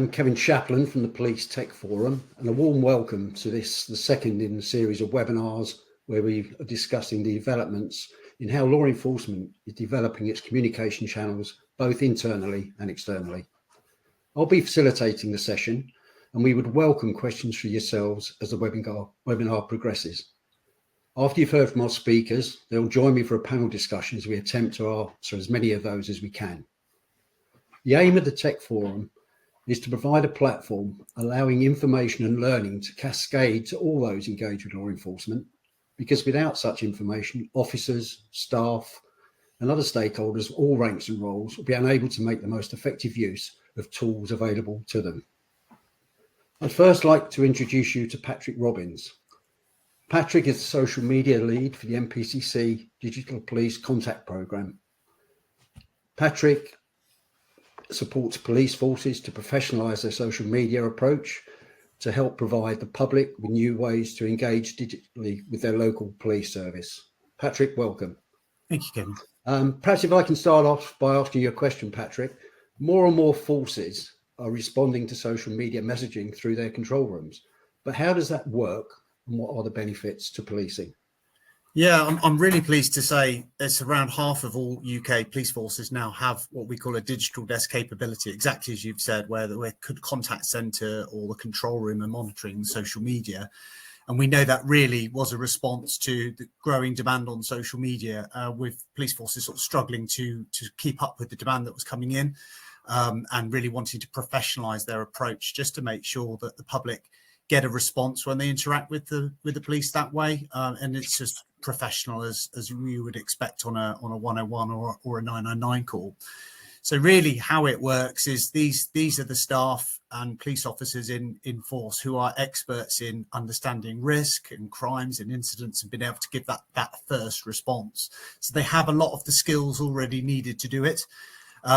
I'm Kevin Chaplin from the Police Tech Forum, and a warm welcome to this, the second in the series of webinars where we are discussing the developments in how law enforcement is developing its communication channels, both internally and externally. I'll be facilitating the session, and we would welcome questions from yourselves as the webinar progresses. After you've heard from our speakers, they'll join me for a panel discussion as we attempt to answer as many of those as we can. The aim of the Tech Forum is to provide a platform allowing information and learning to cascade to all those engaged with law enforcement, because without such information, officers, staff, and other stakeholders of all ranks and roles will be unable to make the most effective use of tools available to them. I'd first like to introduce you to Patrick Robbins. Patrick is the social media lead for the NPCC Digital Police Contact Programme. Patrick supports police forces to professionalise their social media approach to help provide the public with new ways to engage digitally with their local police service. Patrick, welcome. Thank you, Kevin. Perhaps if I can start off by asking you a question, Patrick. More and more forces are responding to social media messaging through their control rooms, but how does that work and what are the benefits to policing? Yeah, I'm really pleased to say it's around half of all UK police forces now have what we call a digital desk capability, exactly as you've said, where the contact centre or the control room are monitoring social media. And we know that really was a response to the growing demand on social media, with police forces sort of struggling to keep up with the demand that was coming in, and really wanting to professionalise their approach just to make sure that the public get a response when they interact with the police that way, and it's just professional as you would expect on a 101 or a 999 call. So really how it works is these are the staff and police officers in force who are experts in understanding risk and crimes and incidents and being able to give that first response. So they have a lot of the skills already needed to do it.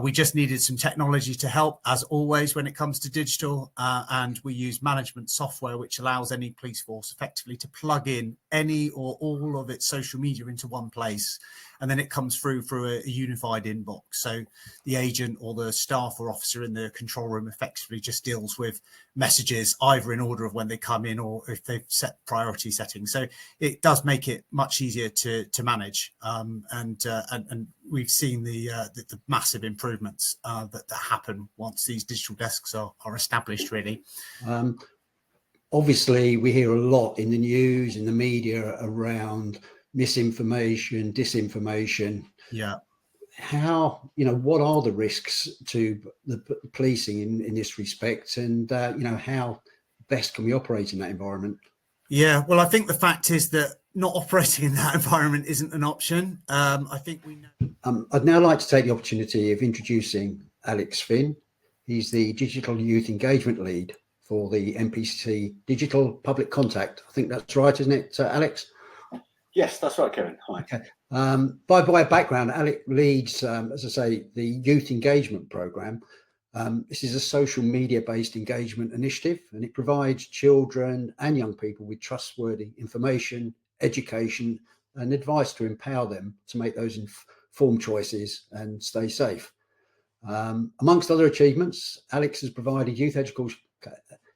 We just needed some technology to help, as always, when it comes to digital, and we use management software, which allows any police force effectively to plug in any or all of its social media into one place, and then it comes through a unified inbox. So the agent or the staff or officer in the control room effectively just deals with messages either in order of when they come in or if they've set priority settings. So it does make it much easier to manage, and we've seen the massive improvements that happen once these digital desks are established, really. Obviously, we hear a lot in the news, in the media around misinformation, disinformation. Yeah. How, what are the risks to the policing in this respect, and how best can we operate in that environment? Yeah, well, I think the fact is that not operating in that environment isn't an option. I think we know. I'd now like to take the opportunity of introducing Alex Finn. He's the Digital Youth Engagement Lead for the NPCC Digital Public Contact. I think that's right, isn't it, Alex? Yes, that's right, Kevin. Hi. Okay. By way of background, Alex leads, as I say, the Youth Engagement Programme. This is a social media-based engagement initiative, and it provides children and young people with trustworthy information, education, and advice to empower them to make those informed choices and stay safe. Amongst other achievements, Alex has provided youth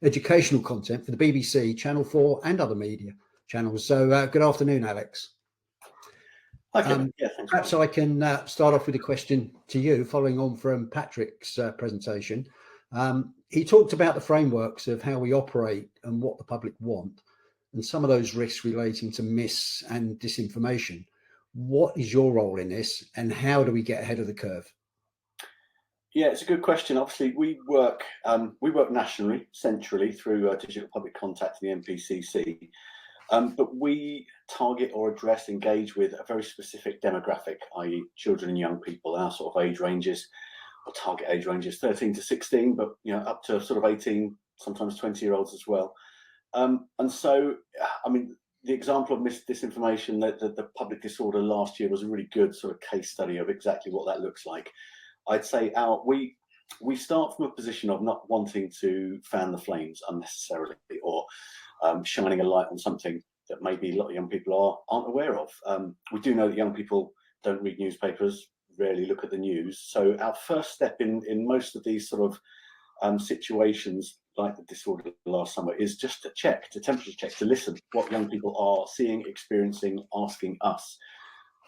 educational content for the BBC, Channel 4, and other media channels. So good afternoon, Alex. Hi, Kevin. Yeah, thanks. Perhaps I can start off with a question to you, following on from Patrick's presentation. He talked about the frameworks of how we operate and what the public want, and some of those risks relating to mis and disinformation. What is your role in this, and how do we get ahead of the curve? Yeah, it's a good question. Obviously, we work nationally, centrally through Digital Public Contact and the NPCC, but we target or engage with a very specific demographic, i.e. children and young people. Our sort of age ranges, or target age ranges, 13 to 16, but up to sort of 18, sometimes 20-year-olds as well. And so, I mean, the example of disinformation, the public disorder last year was a really good sort of case study of exactly what that looks like. I'd say we start from a position of not wanting to fan the flames unnecessarily, or shining a light on something that maybe a lot of young people aren't aware of. We do know that young people don't read newspapers, rarely look at the news. So our first step in most of these sort of situations like the disorder last summer is just to temperature check, to listen what young people are seeing, experiencing, asking us.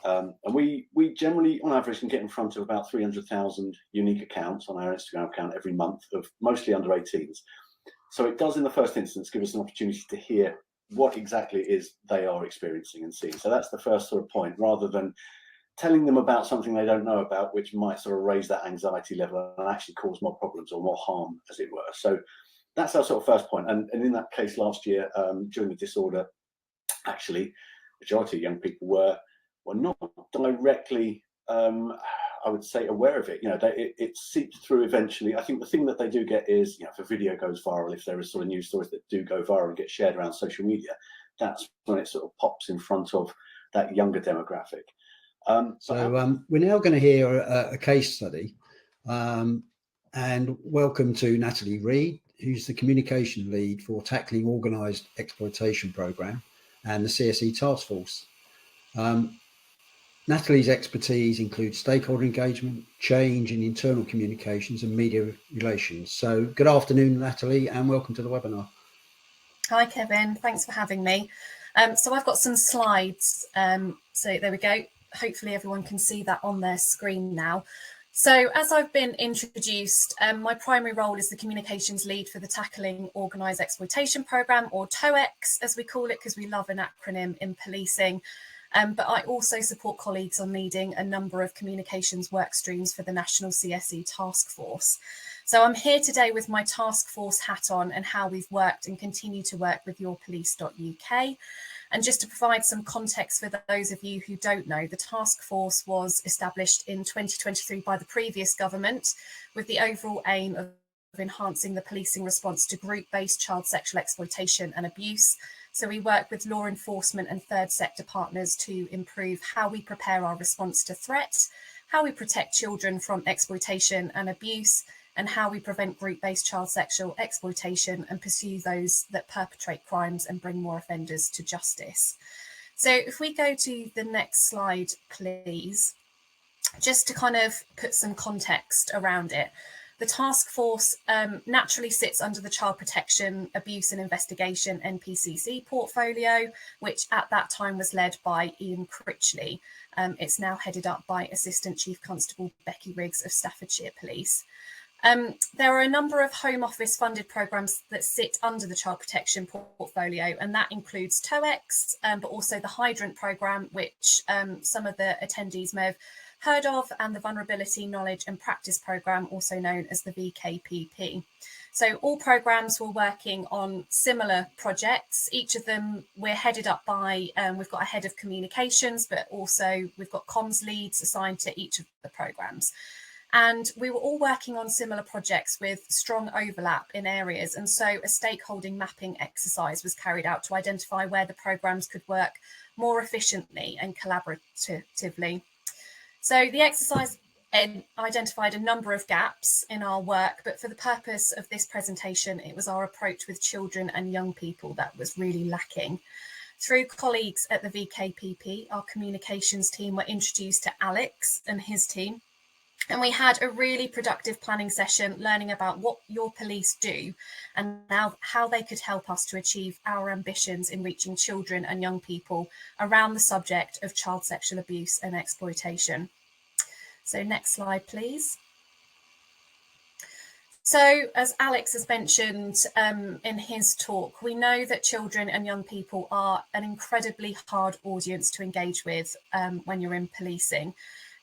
And we generally, on average, can get in front of about 300,000 unique accounts on our Instagram account every month, of mostly under 18s. So it does, in the first instance, give us an opportunity to hear what exactly it is they are experiencing and seeing. So that's the first sort of point, rather than telling them about something they don't know about, which might sort of raise that anxiety level and actually cause more problems or more harm, as it were. So that's our sort of first point. And in that case last year, during the disorder, actually, majority of young people were not directly, I would say, aware of it. You know, it seeps through eventually. I think the thing that they do get is, you know, if a video goes viral, if there is sort of news stories that do go viral and get shared around social media, that's when it sort of pops in front of that younger demographic. We're now going to hear a case study, and welcome to Natalie Reid, who's the communication lead for tackling organised exploitation programme and the CSE Taskforce. Natalie's expertise includes stakeholder engagement, change in internal communications and media relations. So good afternoon, Natalie, and welcome to the webinar. Hi, Kevin. Thanks for having me. So I've got some slides. So there we go. Hopefully everyone can see that on their screen now. So as I've been introduced, my primary role is the communications lead for the Tackling Organised Exploitation Programme, or TOEX, as we call it, because we love an acronym in policing. But I also support colleagues on leading a number of communications work streams for the National CSE Taskforce. So I'm here today with my Taskforce hat on and how we've worked and continue to work with yourpolice.uk. And just to provide some context for those of you who don't know, the Taskforce was established in 2023 by the previous government with the overall aim of enhancing the policing response to group-based child sexual exploitation and abuse. So we work with law enforcement and third sector partners to improve how we prepare our response to threats, how we protect children from exploitation and abuse, and how we prevent group-based child sexual exploitation and pursue those that perpetrate crimes and bring more offenders to justice. So if we go to the next slide, please, just to kind of put some context around it. The task force naturally sits under the Child Protection, Abuse and Investigation NPCC portfolio, which at that time was led by Ian Critchley. It's now headed up by Assistant Chief Constable Becky Riggs of Staffordshire Police. There are a number of Home Office funded programmes that sit under the Child Protection portfolio, and that includes TOEX, but also the Hydrant programme, which some of the attendees may have heard of, and the Vulnerability Knowledge and Practice programme, also known as the VKPP. So all programmes were working on similar projects. Each of them we're headed up by, we've got a head of communications, but also we've got comms leads assigned to each of the programmes. And we were all working on similar projects with strong overlap in areas. And so a stakeholding mapping exercise was carried out to identify where the programmes could work more efficiently and collaboratively. So the exercise identified a number of gaps in our work, but for the purpose of this presentation, it was our approach with children and young people that was really lacking. Through colleagues at the VKPP, our communications team were introduced to Alex and his team, and we had a really productive planning session learning about what your police do and now how they could help us to achieve our ambitions in reaching children and young people around the subject of child sexual abuse and exploitation. So next slide, please. So as Alex has mentioned in his talk, we know that children and young people are an incredibly hard audience to engage with when you're in policing.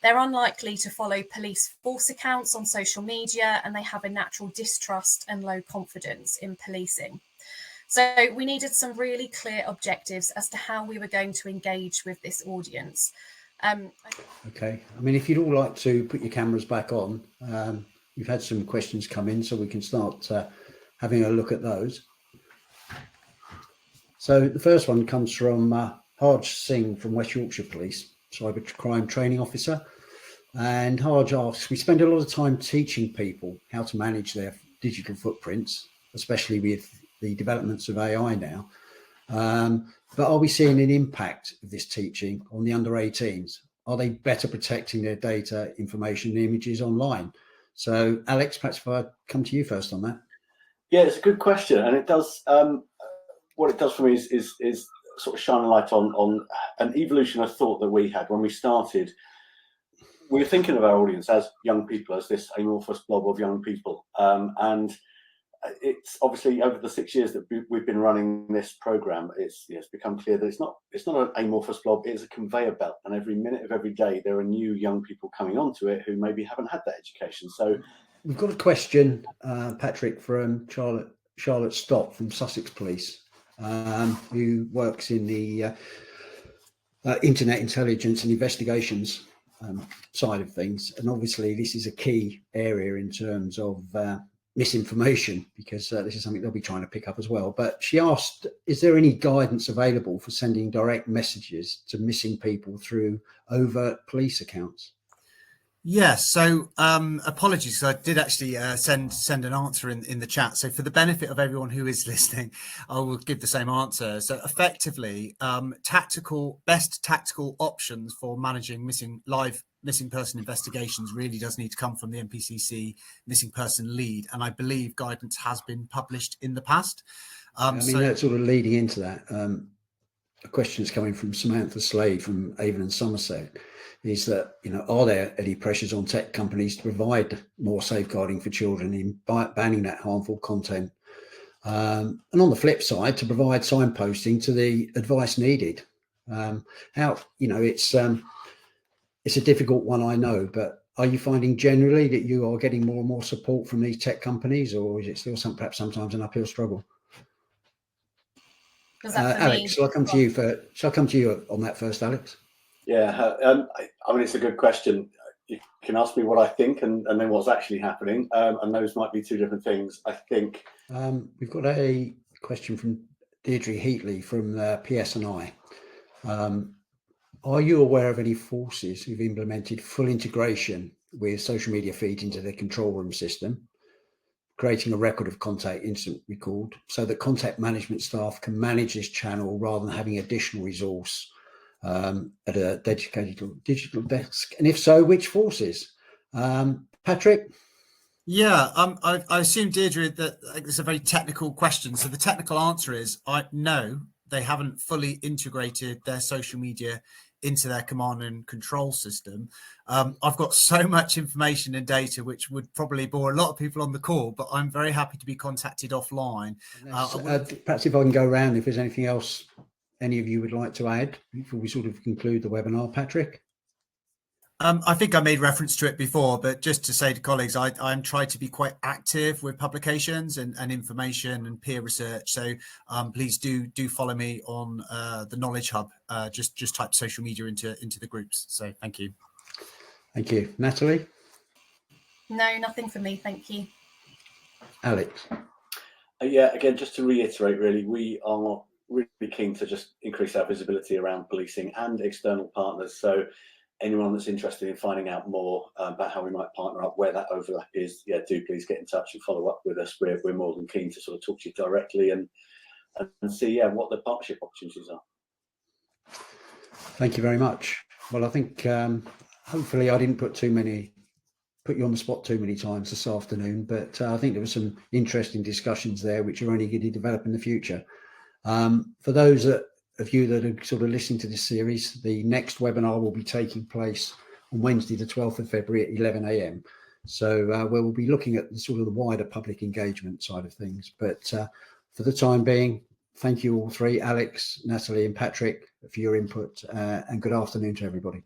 They're unlikely to follow police force accounts on social media, and they have a natural distrust and low confidence in policing. So we needed some really clear objectives as to how we were going to engage with this audience. Okay, I mean, if you'd all like to put your cameras back on, we've had some questions come in, so we can start having a look at those. So the first one comes from Harj Singh from West Yorkshire Police, Cybercrime Training Officer. And Harj asks, we spend a lot of time teaching people how to manage their digital footprints, especially with the developments of AI now. But are we seeing an impact of this teaching on the under 18s? Are they better protecting their data, information, and images online? So, Alex, perhaps if I come to you first on that. Yeah, it's a good question, and it does. What it does for me is sort of shine a light on an evolution of thought that we had when we started. We were thinking of our audience as young people, as this amorphous blob of young people, and it's obviously over the 6 years that we've been running this program, it's become clear that it's not an amorphous blob, it's a conveyor belt, and every minute of every day there are new young people coming onto it who maybe haven't had that education. So we've got a question, Patrick, from Charlotte Stott from Sussex Police, who works in the internet intelligence and investigations side of things, and obviously this is a key area in terms of misinformation, because this is something they'll be trying to pick up as well. But she asked, is there any guidance available for sending direct messages to missing people through overt police accounts? Yes, so apologies, I did actually send an answer in the chat. So for the benefit of everyone who is listening, I will give the same answer. So effectively, best tactical options for managing missing person investigations really does need to come from the NPCC missing person lead, and I believe guidance has been published in the past. That's sort of leading into that. A question that's coming from Samantha Slade from Avon Somerset is that, are there any pressures on tech companies to provide more safeguarding for children in banning that harmful content? And on the flip side, to provide signposting to the advice needed. It's a difficult one, I know, but are you finding generally that you are getting more and more support from these tech companies, or is it still perhaps sometimes an uphill struggle? Alex, shall I come to you on that first, Alex? Yeah, it's a good question. You can ask me what I think and then what's actually happening, and those might be two different things. I think we've got a question from Deirdre Heatley from PSNI. Are you aware of any forces who've implemented full integration with social media feeds into their control room system, creating a record of contact instant record so that contact management staff can manage this channel rather than having additional resource at a dedicated digital desk? And if so, which forces? Patrick? Yeah, I assume, Deirdre, that it's a very technical question. So the technical answer is no, they haven't fully integrated their social media into their command and control system. I've got so much information and data which would probably bore a lot of people on the call, but I'm very happy to be contacted offline. Perhaps if I can go around, if there's anything else any of you would like to add before we sort of conclude the webinar, Patrick? I think I made reference to it before, but just to say to colleagues, I'm trying to be quite active with publications and information and peer research. So please do follow me on the Knowledge Hub. Just type social media into the groups. So thank you. Thank you. Natalie? No, nothing for me. Thank you. Alex? Yeah, again, just to reiterate, really, we are really keen to just increase our visibility around policing and external partners. So anyone that's interested in finding out more about how we might partner up, where that overlap is, do please get in touch and follow up with us. We're more than keen to sort of talk to you directly and see what the partnership opportunities are. Thank you very much. Well, I think hopefully I didn't put you on the spot too many times this afternoon, but I think there were some interesting discussions there which are only going to develop in the future. For those of you that are sort of listening to this series, the next webinar will be taking place on Wednesday, the 12th of February at 11 a.m. So we'll be looking at the sort of the wider public engagement side of things. But for the time being, thank you all three, Alex, Natalie and Patrick, for your input, and good afternoon to everybody.